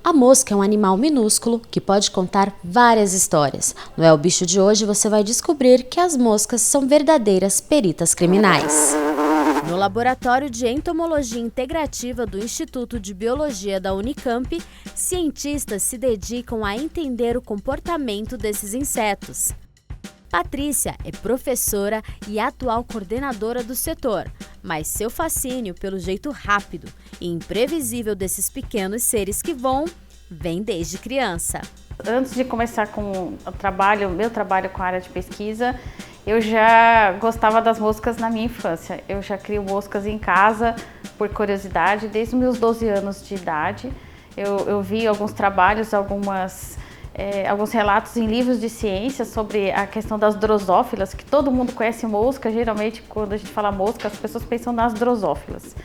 A mosca é um animal minúsculo que pode contar várias histórias. No É o Bicho de hoje você vai descobrir que as moscas são verdadeiras peritas criminais. No Laboratório de Entomologia Integrativa do Instituto de Biologia da Unicamp, cientistas se dedicam a entender o comportamento desses insetos. Patrícia é professora e atual coordenadora do setor, mas seu fascínio pelo jeito rápido e imprevisível desses pequenos seres que voam vem desde criança. Antes de começar com meu trabalho com a área de pesquisa, eu já gostava das moscas na minha infância. Eu já crio moscas em casa por curiosidade desde os meus 12 anos de idade. Eu vi alguns trabalhos, alguns relatos em livros de ciência sobre a questão das drosófilas, que todo mundo conhece mosca. Geralmente, quando a gente fala mosca, as pessoas pensam nas drosófilas.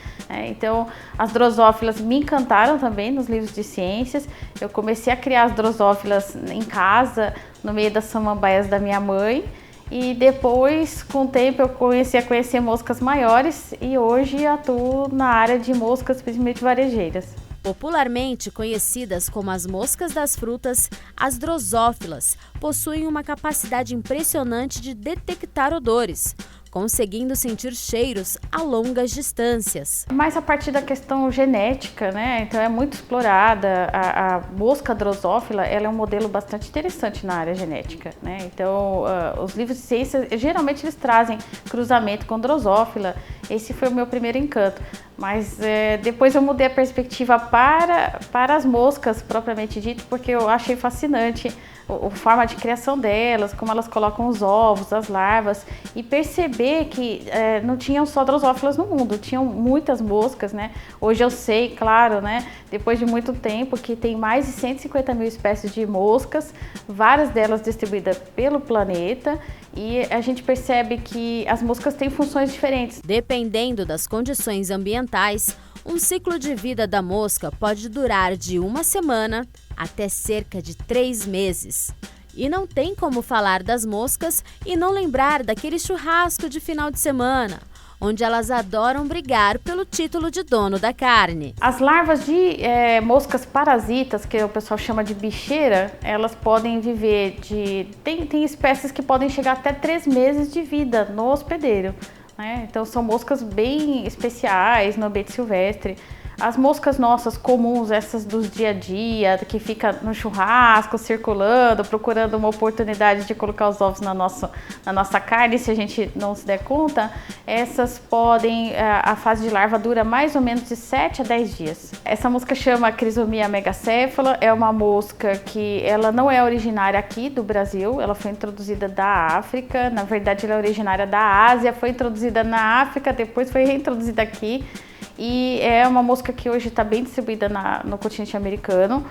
Então, as drosófilas me encantaram também nos livros de ciências. Eu comecei a criar as drosófilas em casa, no meio das samambaias da minha mãe. E depois, com o tempo, eu comecei a conhecer moscas maiores e hoje atuo na área de moscas, principalmente varejeiras. Popularmente conhecidas como as moscas das frutas, as drosófilas possuem uma capacidade impressionante de detectar odores, conseguindo sentir cheiros a longas distâncias. Mas a partir da questão genética, então é muito explorada. A mosca drosófila, ela é um modelo bastante interessante na área genética, Então, os livros de ciência, geralmente eles trazem cruzamento com drosófila. Esse foi o meu primeiro encanto. Mas depois eu mudei a perspectiva para as moscas, propriamente dito, porque eu achei fascinante a forma de criação delas, como elas colocam os ovos, as larvas, e perceber que não tinham só drosófilas no mundo, tinham muitas moscas, Hoje eu sei, claro, depois de muito tempo, que tem mais de 150 mil espécies de moscas, várias delas distribuídas pelo planeta, e a gente percebe que as moscas têm funções diferentes. Dependendo das condições ambientais, um ciclo de vida da mosca pode durar de 1 semana até cerca de 3 meses. E não tem como falar das moscas e não lembrar daquele churrasco de final de semana, onde elas adoram brigar pelo título de dono da carne. As larvas de moscas parasitas, que o pessoal chama de bicheira, elas podem viver tem espécies que podem chegar até 3 meses de vida no hospedeiro. Então são moscas bem especiais no ambiente silvestre. As moscas nossas comuns, essas dos dia a dia, que fica no churrasco, circulando, procurando uma oportunidade de colocar os ovos na nossa carne, se a gente não se der conta, essas a fase de larva dura mais ou menos de 7 a 10 dias. Essa mosca chama Chrysomia megacéfala, é uma mosca que ela não é originária aqui do Brasil, ela foi introduzida da África, na verdade ela é originária da Ásia, foi introduzida na África, depois foi reintroduzida aqui. E é uma mosca que hoje está bem distribuída no continente americano.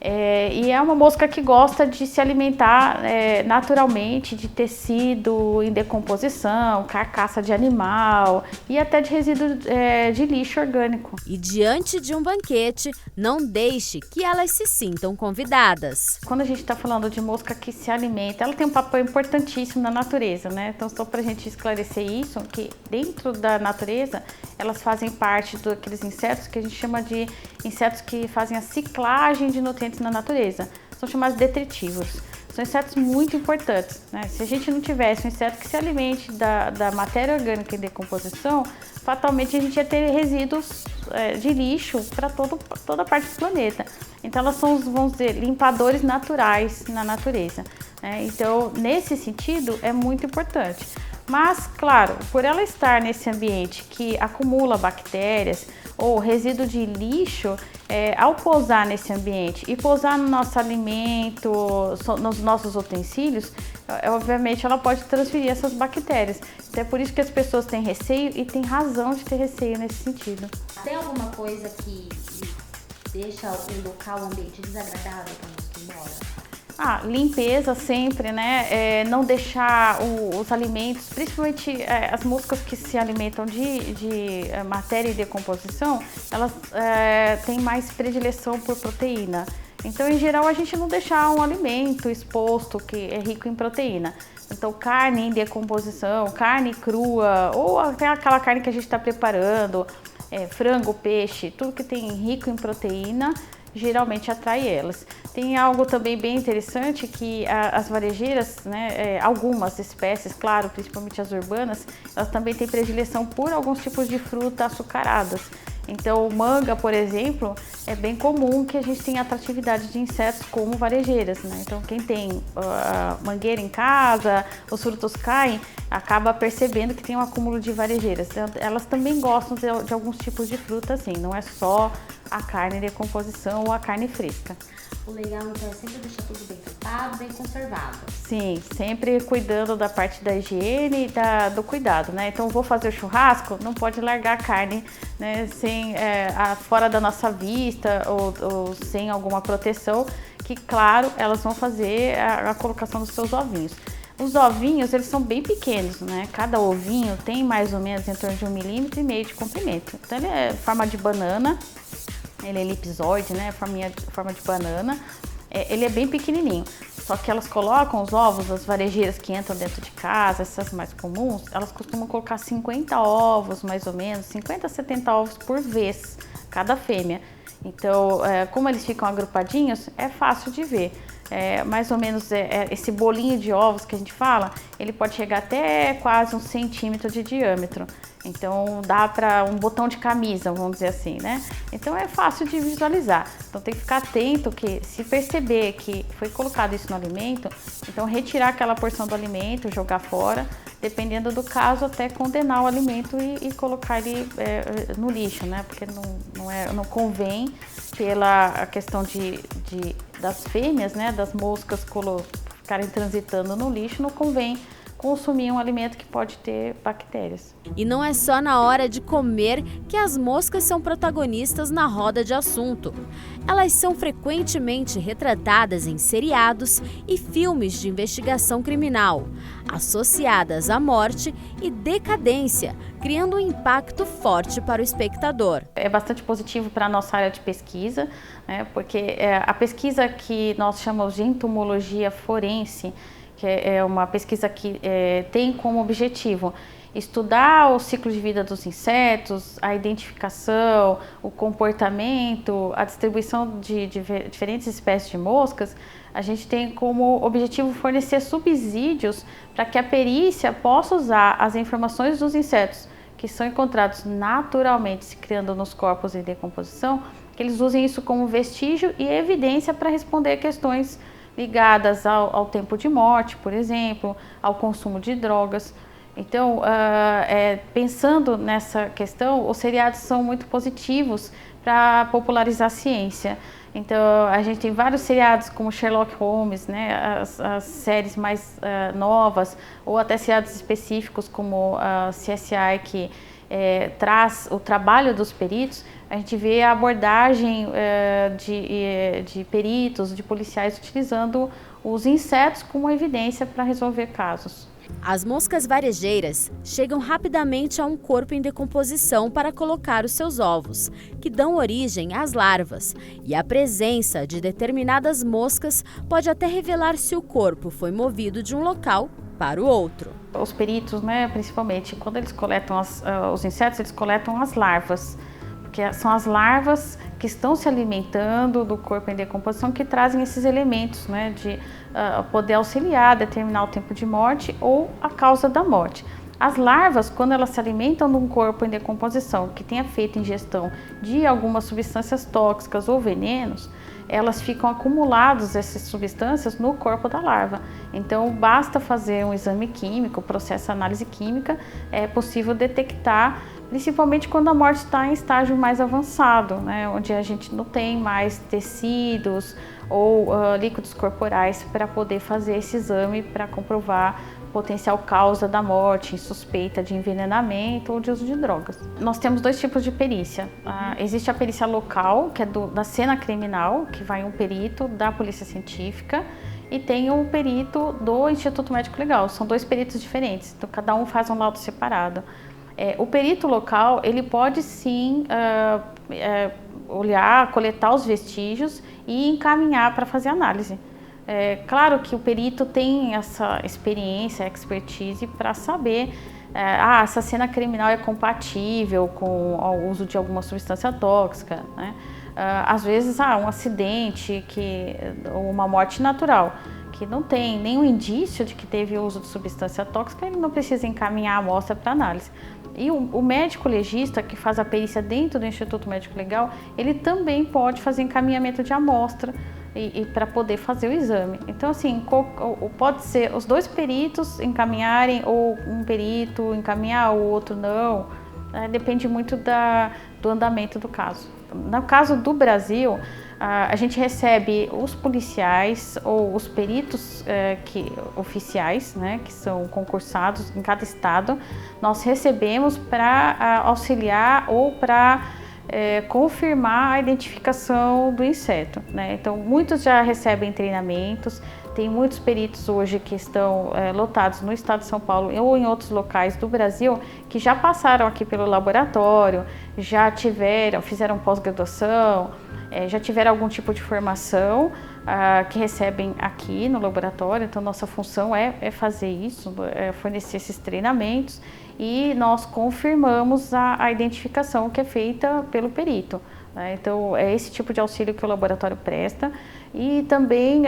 E é uma mosca que gosta de se alimentar naturalmente de tecido em decomposição, carcaça de animal e até de resíduo de lixo orgânico. E diante de um banquete, não deixe que elas se sintam convidadas. Quando a gente está falando de mosca que se alimenta, ela tem um papel importantíssimo na natureza, Então, só para a gente esclarecer isso, que dentro da natureza, elas fazem parte daqueles insetos que a gente chama de insetos que fazem a ciclagem de nutrientes na natureza. São chamados detritívoros. São insetos muito importantes, Se a gente não tivesse um inseto que se alimente da matéria orgânica em decomposição, fatalmente a gente ia ter resíduos de lixo para toda a parte do planeta. Então elas são, vamos dizer, limpadores naturais na natureza. Então, nesse sentido, é muito importante. Mas, claro, por ela estar nesse ambiente que acumula bactérias ou resíduo de lixo, ao pousar nesse ambiente e pousar no nosso alimento, nos nossos utensílios, obviamente ela pode transferir essas bactérias. Então é por isso que as pessoas têm receio e têm razão de ter receio nesse sentido. Tem alguma coisa que deixa o local, o ambiente desagradável para os que moram? Limpeza sempre, não deixar os alimentos, principalmente as moscas que se alimentam de matéria e decomposição, elas têm mais predileção por proteína. Então, em geral, a gente não deixar um alimento exposto que é rico em proteína. Então, carne em decomposição, carne crua, ou até aquela carne que a gente está preparando, frango, peixe, tudo que tem rico em proteína, geralmente atrai elas. Tem algo também bem interessante que as varejeiras, né, algumas espécies, claro, principalmente as urbanas, elas também têm predileção por alguns tipos de fruta açucaradas. Então, manga, por exemplo, é bem comum que a gente tenha atratividade de insetos como varejeiras, né? Então, quem tem mangueira em casa, os frutos caem, acaba percebendo que tem um acúmulo de varejeiras. Então, elas também gostam de alguns tipos de fruta, assim, não é só a carne em decomposição ou a carne fresca. O legal, então, é sempre deixar tudo bem tampado, bem conservado. Sim, sempre cuidando da parte da higiene e do cuidado, né? Então, vou fazer o churrasco, não pode largar a carne, né, sem, fora da nossa vista ou sem alguma proteção, que, claro, elas vão fazer a colocação dos seus ovinhos. Os ovinhos, eles são bem pequenos, né? Cada ovinho tem mais ou menos em torno de 1,5 mm de comprimento. Então, ele é forma de banana. Ele é elipsoide, né? Forma de banana. Ele é bem pequenininho. Só que elas colocam os ovos, as varejeiras que entram dentro de casa, essas mais comuns, elas costumam colocar 50 ovos, mais ou menos, 50 a 70 ovos por vez, cada fêmea. Então, como eles ficam agrupadinhos, é fácil de ver. Mais ou menos esse bolinho de ovos que a gente fala, ele pode chegar até quase 1 centímetro de diâmetro. Então dá para um botão de camisa, vamos dizer assim, né? Então é fácil de visualizar. Então tem que ficar atento que, se perceber que foi colocado isso no alimento, então retirar aquela porção do alimento, jogar fora, dependendo do caso, até condenar o alimento e colocar ele no lixo, né? Porque não convém, pela questão das fêmeas, né? Das moscas ficarem transitando no lixo, não convém consumir um alimento que pode ter bactérias. E não é só na hora de comer que as moscas são protagonistas na roda de assunto. Elas são frequentemente retratadas em seriados e filmes de investigação criminal, associadas à morte e decadência, criando um impacto forte para o espectador. É bastante positivo para a nossa área de pesquisa, né, porque a pesquisa que nós chamamos de entomologia forense, que é uma pesquisa que tem como objetivo estudar o ciclo de vida dos insetos, a identificação, o comportamento, a distribuição de diferentes espécies de moscas. A gente tem como objetivo fornecer subsídios para que a perícia possa usar as informações dos insetos que são encontrados naturalmente se criando nos corpos em decomposição, que eles usem isso como vestígio e evidência para responder questões ligadas ao tempo de morte, por exemplo, ao consumo de drogas. Então, pensando nessa questão, os seriados são muito positivos para popularizar a ciência. Então, a gente tem vários seriados como Sherlock Holmes, né, as séries mais novas, ou até seriados específicos como a CSI, que traz o trabalho dos peritos. A gente vê a abordagem de peritos, de policiais, utilizando os insetos como evidência para resolver casos. As moscas varejeiras chegam rapidamente a um corpo em decomposição para colocar os seus ovos, que dão origem às larvas, e a presença de determinadas moscas pode até revelar se o corpo foi movido de um local para o outro. Os peritos, né, principalmente, quando eles coletam os insetos, eles coletam as larvas, porque são as larvas que estão se alimentando do corpo em decomposição que trazem esses elementos, né, de poder auxiliar, determinar o tempo de morte ou a causa da morte. As larvas, quando elas se alimentam de um corpo em decomposição que tenha feito ingestão de algumas substâncias tóxicas ou venenos, elas ficam acumuladas, essas substâncias, no corpo da larva. Então, basta fazer um exame químico, processo análise química, é possível detectar, principalmente quando a morte está em estágio mais avançado, né, onde a gente não tem mais tecidos ou líquidos corporais para poder fazer esse exame para comprovar potencial causa da morte, suspeita de envenenamento ou de uso de drogas. Nós temos dois tipos de perícia. Existe a perícia local, que é da cena criminal, que vai um perito da polícia científica, e tem um perito do Instituto Médico Legal. São dois peritos diferentes, então cada um faz um laudo separado. O perito local, ele pode sim olhar, coletar os vestígios e encaminhar para fazer análise. Claro que o perito tem essa experiência, expertise para saber essa cena criminal é compatível com o uso de alguma substância tóxica, né? Às vezes, um acidente ou uma morte natural, que não tem nenhum indício de que teve uso de substância tóxica, ele não precisa encaminhar a amostra para análise. E o médico legista, que faz a perícia dentro do Instituto Médico Legal, ele também pode fazer encaminhamento de amostra e para poder fazer o exame. Então, assim, pode ser os dois peritos encaminharem ou um perito encaminhar, o outro não. Depende muito do andamento do caso. No caso do Brasil, a gente recebe os policiais ou os peritos oficiais, né, que são concursados em cada estado. Nós recebemos para auxiliar ou para confirmar a identificação do inseto, né? Então, muitos já recebem treinamentos. Tem muitos peritos hoje que estão lotados no estado de São Paulo ou em outros locais do Brasil que já passaram aqui pelo laboratório, fizeram pós-graduação, já tiveram algum tipo de formação que recebem aqui no laboratório. Então, nossa função é fazer isso, fornecer esses treinamentos, e nós confirmamos a identificação que é feita pelo perito. Então, é esse tipo de auxílio que o laboratório presta. E também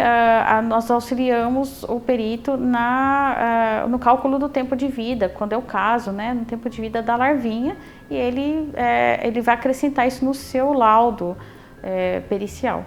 nós auxiliamos o perito no cálculo do tempo de vida, quando é o caso, né, no tempo de vida da larvinha, e ele vai acrescentar isso no seu laudo pericial.